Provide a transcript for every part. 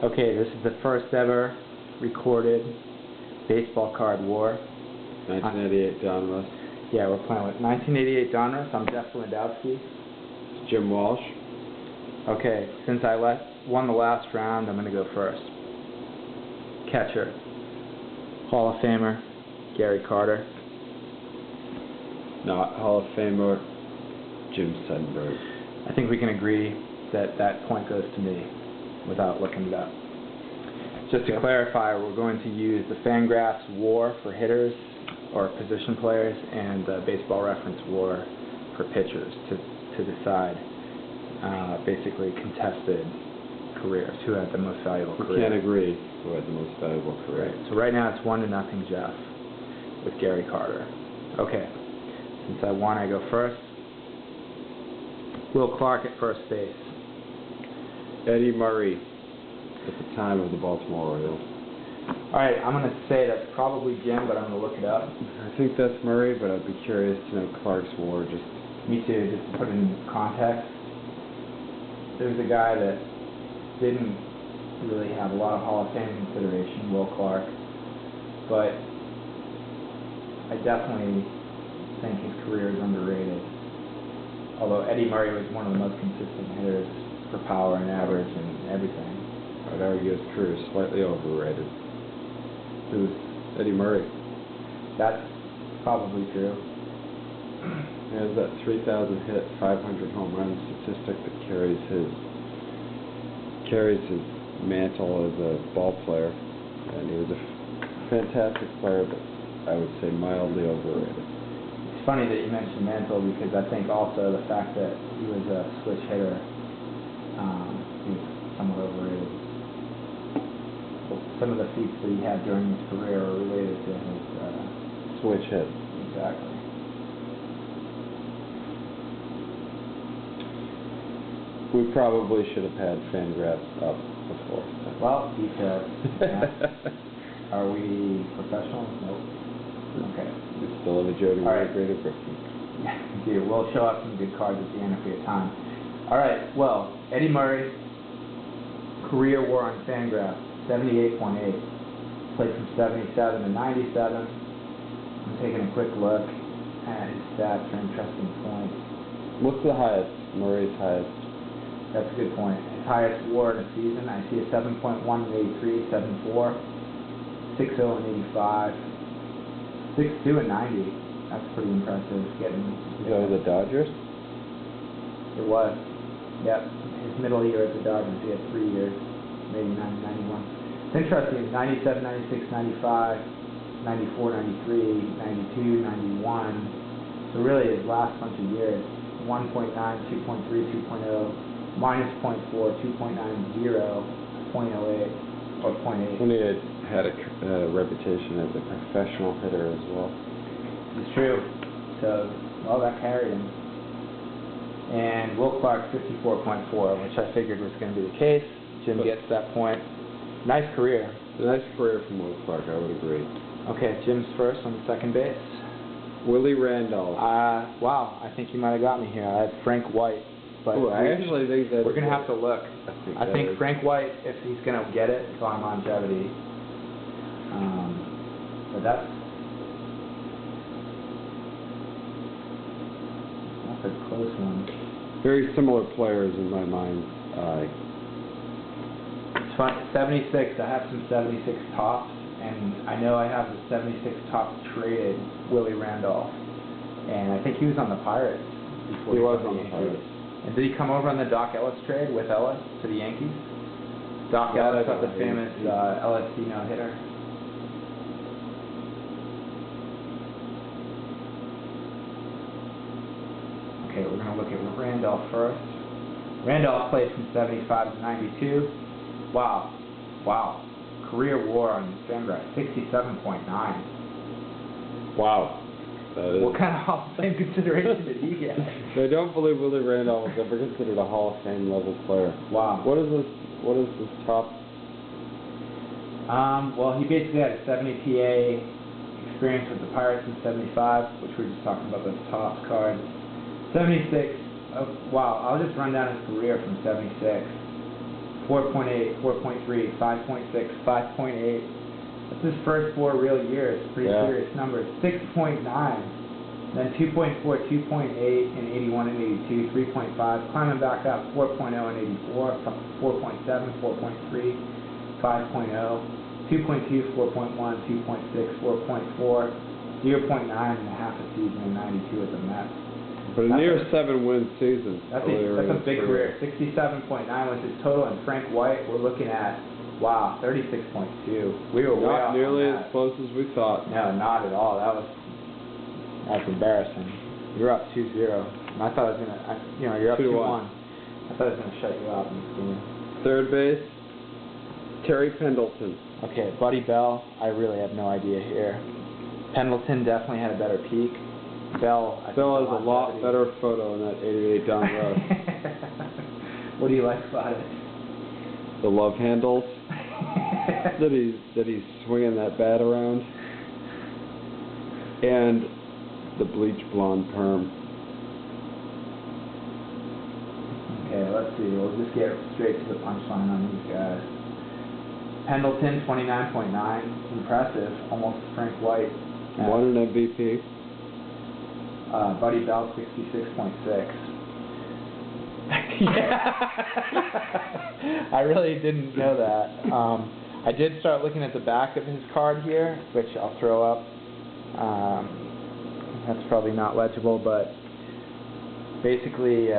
Okay, this is the first ever recorded baseball card war. 1988 Donruss. Yeah, we're playing with 1988 Donruss. I'm Jeff Lewandowski. It's Jim Walsh. Okay, since I won the last round, I'm going to go first. Catcher, Hall of Famer, Gary Carter. Not Hall of Famer, Jim Sundberg. I think we can agree that that point goes to me without looking it up. Just to clarify, we're going to use the Fangraphs WAR for hitters or position players and the Baseball Reference WAR for pitchers to decide basically contested careers, who had the most valuable career. We can't agree who had the most valuable career. Right. So right now it's 1-0 Jeff with Gary Carter. Okay. Since I won, I go first. Will Clark at first base. Eddie Murray at the time of the Baltimore Orioles. Alright, I'm going to say that's probably Jim, but I'm going to look it up. I think that's Murray, but I'd be curious to know Clark's WAR. Me too, just to put it in context. There's a guy that didn't really have a lot of Hall of Fame consideration, Will Clark, but I definitely think his career is underrated. Although Eddie Murray was one of the most consistent hitters for power and average and everything. I'd argue his career is slightly overrated. Who's Eddie Murray? That's probably true. He has that 3,000 hit, 500 home run statistic that carries his mantle as a ball player, and he was a fantastic player, but I would say mildly overrated. It's funny that you mentioned mantle because I think also the fact that he was a switch hitter is somewhat overrated. Some of the feats that he had during his career are related to his switch hit. Exactly. We probably should have had Fangraphs up before. Well, details. Yeah. Are we professionals? Nope. Okay. We still have a Jody Right. Greater Griffin. Yeah, we do. We'll show off some good cards at the end if we have time. All right. Well, Eddie Murray, career WAR on Fangraphs, 78.8. Played from 77 to 97. I'm taking a quick look at his stats for interesting points. What's the highest? Murray's highest. That's a good point. His highest WAR in a season, I see a 7.1 in 83, 7.4, 6.0 in 85, 6.2 in 90. That's pretty impressive. Getting. Is that with the Dodgers? It was. Yep. His middle year at the Dodgers, he had 3 years, maybe 90, 91. It's interesting. 97, 96, 95, 94, 93, 92, 91. So really, his last bunch of years, 1.9, 2.3, 2.0. -0.4, 2.90, 0.08, or 0.8. When he had a reputation as a professional hitter as well. It's true. So, well, that carried him. And Will Clark, 54.4, which I figured was going to be the case. Jim gets that point. Nice career. A nice career from Will Clark, I would agree. Okay, Jim's first on second base. Willie Randolph. Wow, I think you might have got me here. I had Frank White. But I actually think that we're going to have to look. I think Frank White, if he's going to get it, is on longevity. But that's a close one. Very similar players in my mind. It's fun. 76. I have some 76 tops, and I know I have the 76 tops traded Willie Randolph, and I think he was on the Pirates before he was on the Pirates. And did he come over on the Doc Ellis trade with Ellis to the Yankees? Doc Ellis got the famous LSD no-hitter. Okay, we're going to look at Randolph first. Randolph played from 75 to 92. Wow. Career WAR on Fangraphs, 67.9. Wow. What kind of Hall of Fame consideration did he get? I don't believe Willie Randolph was ever considered a Hall of Fame level player. Wow. What is this top? Well, he basically had a 70 PA experience with the Pirates in 75, which we were just talking about, those tops cards. 76, wow, I'll just run down his career from 76. 4.8, 4.3, 5.6, 5.8. That's his first 4 real years. Pretty serious numbers. 6.9, then 2.4, 2.8 in 81 and 82, 3.5, climbing back up, 4.0 in 84, 4.7, 4.3, 5.0, 2.2, 4.1, 2.6, 4.4, 0.9 and a half a season in 92 at the Mets. But a near 7-win season. That's a big career. 67.9 was his total, and Frank White, we're looking at, wow, 36.2. We were way off Not nearly on that. as close as we thought. No, not at all. That's embarrassing. You're up 2-0. And I thought I was gonna, you're up 2-1. I thought I was gonna shut you out in this game. Third base, Terry Pendleton. Okay, Buddy Bell, I really have no idea here. Pendleton definitely had a better peak. Bell has a lot better photo in that 88 down the road. What do you like about it? The love handles. that he's swinging that bat around. And the bleach blonde perm. Okay, let's see. We'll just get straight to the punchline on these guys. Pendleton, 29.9. Impressive. Almost Frank White. Won an MVP. Buddy Bell, 66.6. I really didn't know that. I did start looking at the back of his card here, which I'll throw up. That's probably not legible, but basically,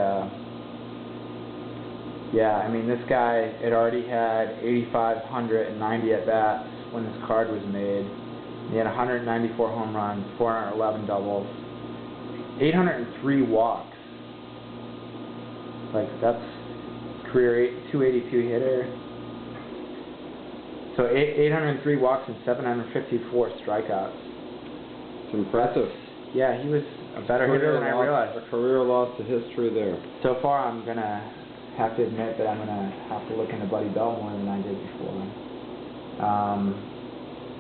yeah, I mean, this guy had already had 8,590 at-bats when this card was made. He had 194 home runs, 411 doubles, 803 walks. Like, that's career 282 hitter. So 803 walks and 754 strikeouts. It's impressive. Yeah, he was a better hitter than I realized. A career loss to history there. So far, I'm going to have to admit that I'm going to have to look into Buddy Bell more than I did before.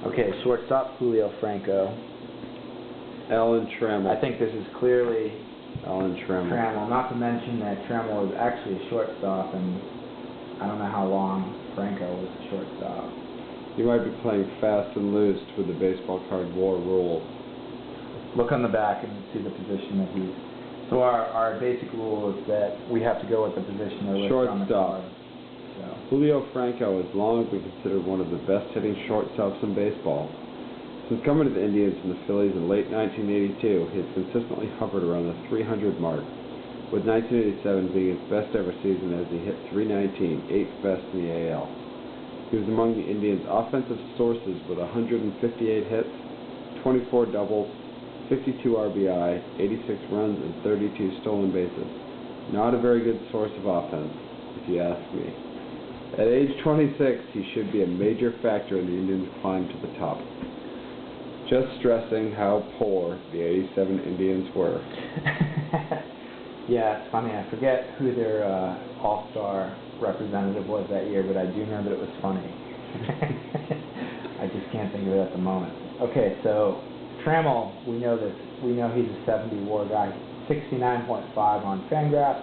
Okay, shortstop, Julio Franco. Alan Trammell. I think this is clearly Alan Trammell. Not to mention that Trammell was actually a shortstop, and I don't know how long Franco was a shortstop. You might be playing fast and loose with the baseball card war rule. Look on the back and see the position that he's. So our basic rule is that we have to go with the position they're listed on the card. So. Julio Franco has long been considered one of the best hitting shortstops in baseball. Since coming to the Indians and the Phillies in late 1982, he has consistently hovered around the 300 mark, with 1987 being his best ever season as he hit .319, 8th best in the AL. He was among the Indians' offensive sources with 158 hits, 24 doubles, 52 RBI, 86 runs, and 32 stolen bases. Not a very good source of offense, if you ask me. At age 26, he should be a major factor in the Indians' climb to the top. Just stressing how poor the 87 Indians were. Yeah, it's funny. I forget who their all-star representative was that year, but I do know that it was funny. I just can't think of it at the moment. Okay, so Trammell, we know this. We know he's a 70 WAR guy, 69.5 on Fangraphs.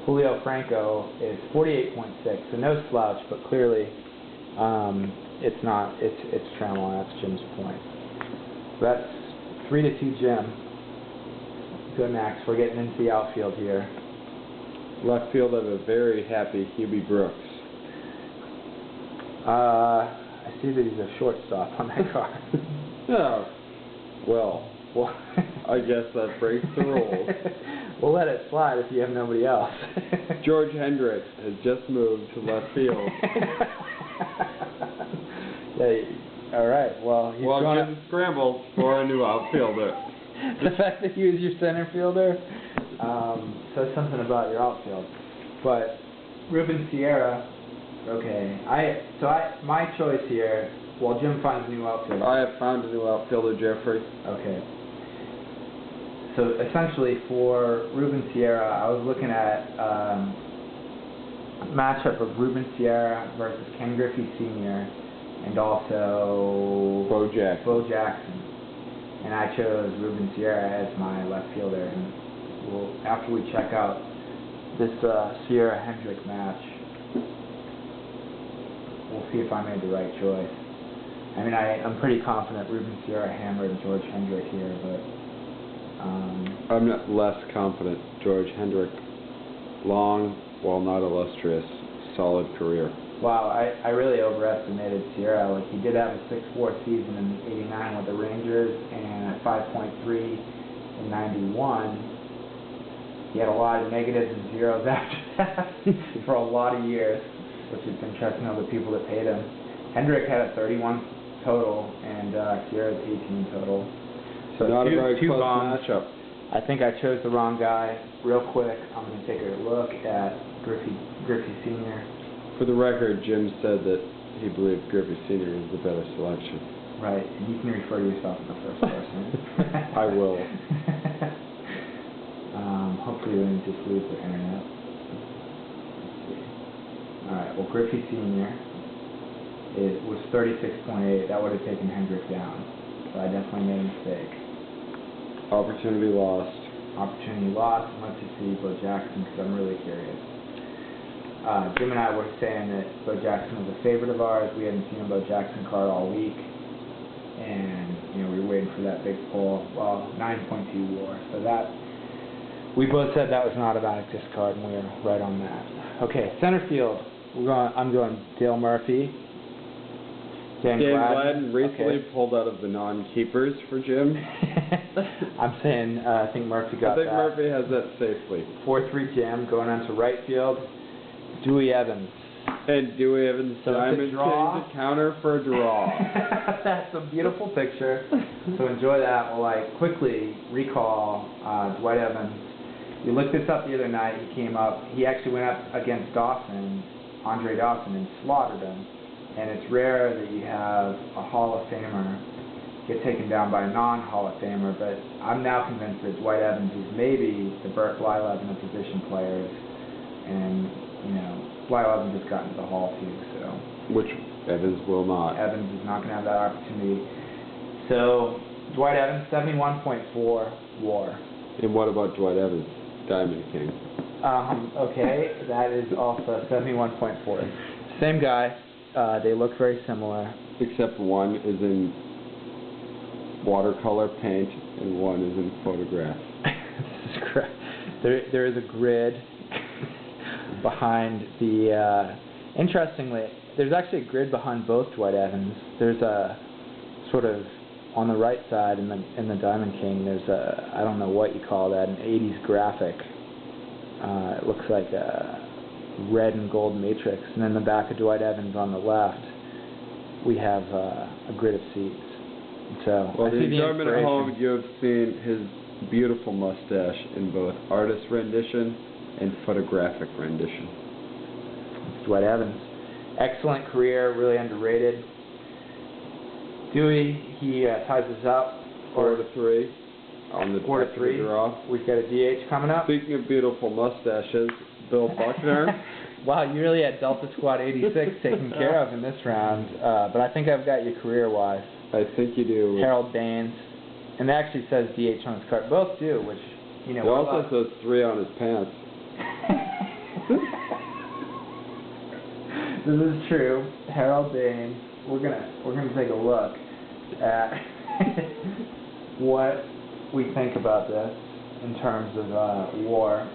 Julio Franco is 48.6, so no slouch, but clearly it's not. It's Trammell, and that's Jim's point. So that's 3-2 Jim. Good, Max. We're getting into the outfield here. Left field of a very happy Hubie Brooks. I see that he's a shortstop on that card. Oh, well, I guess that breaks the rules. We'll let it slide if you have nobody else. George Hendricks has just moved to left field. Yeah, all right. Well, he's Jim scrambles for a new outfielder. The fact that he was your center fielder says something about your outfield. But Ruben Sierra, okay. My choice here. Well, Jim finds a new outfielder. I have found a new outfielder, Jeffrey. Okay. So essentially, for Ruben Sierra, I was looking at a matchup of Ruben Sierra versus Ken Griffey Sr. and also Bo Jackson. And I chose Ruben Sierra as my left fielder. And after we check out this Sierra-Hendrick match, see if I made the right choice. I mean, I'm pretty confident Ruben Sierra hammered George Hendrick here, but I'm not less confident. George Hendrick, long, while not illustrious, solid career. wow, I really overestimated Sierra. Like, he did have a 6-4 season in '89 with the Rangers, and at 5.3 in '91. He had a lot of negatives and zeros after that for a lot of years, which is interesting of the people that paid him. Hendrick had a 31 total, and Sierra's 18 total. So not a very two close bombs. matchup. I think I chose the wrong guy. Real quick, I'm going to take a look at Griffey Sr. For the record, Jim said that he believed Griffey Sr. was the better selection. Right, and you can refer to yourself in the first person. I will. Hopefully we didn't just lose the internet. Let's see. Alright, well, Griffey Sr. It was 36.8. That would have taken Hendrick down. So I definitely made a mistake. Opportunity lost. Opportunity lost. Let's just see Bo Jackson, because I'm really curious. Jim and I were saying that Bo Jackson was a favorite of ours. We hadn't seen a Bo Jackson card all week. And, we were waiting for that big pull. Well, 9.2 WAR. So that, we both said that was an automatic discard, and we were right on that. Okay, center field. I'm going Dale Murphy. Dan Gladden recently pulled out of the non-keepers for Jim. I'm saying I think Murphy got that. I think Murphy has that safely. 4-3 Jim going on to right field. Dewey Evans. And Dewey Evans, Diamond King to counter for a draw. That's a beautiful picture. So enjoy that while I quickly recall Dwight Evans. We looked this up the other night. He came up. He actually went up against Andre Dawson, and slaughtered him. And it's rare that you have a Hall of Famer get taken down by a non-Hall of Famer, but I'm now convinced that Dwight Evans is maybe the Burt Blyleven of position players. And, Blyleven just got into the Hall too, so. Which Evans will not. Evans is not going to have that opportunity. So, Dwight Evans, 71.4 WAR. And what about Dwight Evans, Diamond King? Okay, that is also 71.4. Same guy. They look very similar. Except one is in watercolor paint and one is in photograph. This is correct. There is a grid behind the... interestingly, there's actually a grid behind both Dwight Evans. There's a sort of, on the right side in the Diamond King, there's a, I don't know what you call that, an 80s graphic. It looks like a red and gold matrix, and then the back of Dwight Evans on the left, we have a grid of seats. So, well, the enjoyment at home, you have seen his beautiful mustache in both artist rendition and photographic rendition. It's Dwight Evans. Excellent career, really underrated. Dewey, he ties us up 4-3 on the 4-3 draw. We've got a DH coming up. Speaking of beautiful mustaches, Bill Buckner. Wow, you really had Delta Squad 86 taken care of in this round, but I think I've got you career-wise. I think you do. Harold Baines, and it actually says DH on his card. Both do, which, It also says 3 on his pants. This is true. Harold Baines. We're gonna take a look at what we think about this in terms of WAR.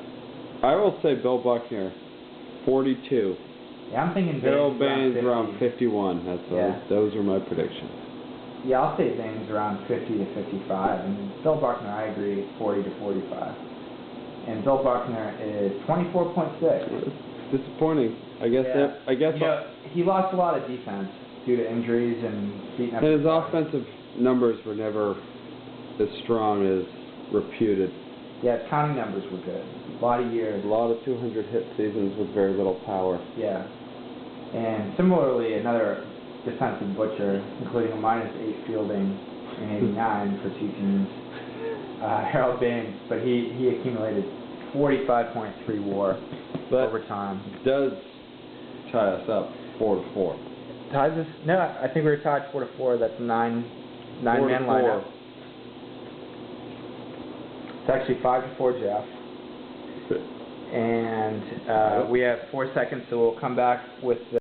I will say Bill Buckner, 42. Yeah, I'm thinking Harold Baines around 51. Those are my predictions. Yeah, I'll say Baines around 50 to 55, and Bill Buckner, I agree, 40 to 45. And Bill Buckner is 24.6. It's disappointing. I guess. He lost a lot of defense due to injuries and beating up. And his offensive numbers were never as strong as reputed. Yeah, his counting numbers were good. A lot of years. A lot of 200 hit seasons with very little power. Yeah. And similarly, another defensive butcher, including a -8 fielding in '89 for 2 teams, Harold Baines, but he accumulated 45.3 WAR over time. Does tie us up 4-4. Ties us? No, I think we were tied 4-4. That's a nine-man lineup. It's actually 5-4, Jeff. And we have 4 seconds, so we'll come back with